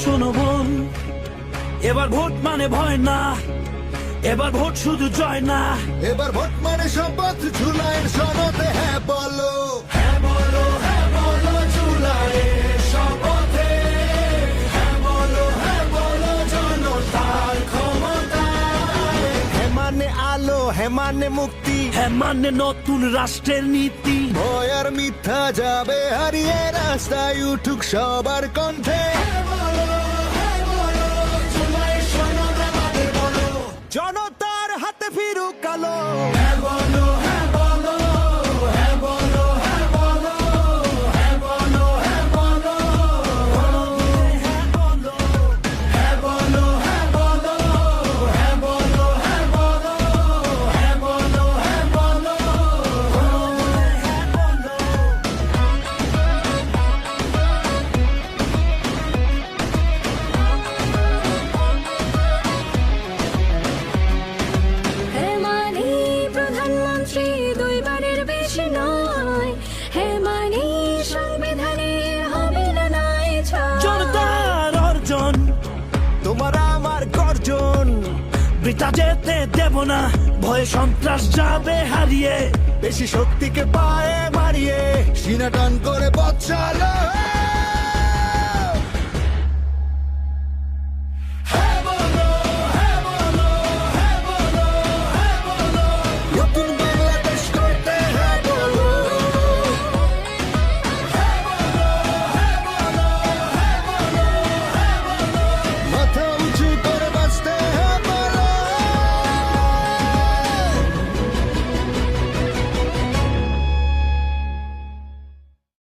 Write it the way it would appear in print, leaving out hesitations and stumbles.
শোনো বোন, এবার ভোট মানে ভয় না, এবার ভোট শুধু জয় না, এবার ভোট মানে শপথ, জুলাইয়ের সনদে হ্যাঁ বলো, হ্যাঁ বলো, হ্যাঁ বলো জুলাইয়ের শপথে, হ্যাঁ বলো জনতার ক্ষমতায়। হ্যাঁ মানে আলো, হ্যাঁ মানে মুক্তি, হ্যাঁ মানে নতুন রাষ্ট্রের নীতি। ভয় আর মিথ্যা যাবে হারিয়ে, রাস্তায় উঠুক সবার কণ্ঠে। জনতার হাতে ফিরুক কালো, হ্যাঁ বলো, হ্যাঁ বলো, হ্যাঁ বলো, হ্যাঁ বলো, হ্যাঁ বলো, হ্যাঁ বলো, হ্যাঁ বলো, হ্যাঁ বলো, হ্যাঁ বলো, হ্যাঁ বলো, হ্যাঁ বলো, হ্যাঁ বলো, হ্যাঁ বলো, হ্যাঁ বলো। হ্যাঁ মানে প্রধানমন্ত্রী দুইবারের বেশি নয়, হ্যাঁ মানে সংবিধানে হবে না নাই ছাড়। জনতার অর্জন তোমার আমার গর্জন, বৃথা যেতে দেব না, ভয়ে সন্ত্রাস যাবে হারিয়ে। বেশি শক্তিকে পায়ে মারিয়ে সিনা টান করে পথ চালো।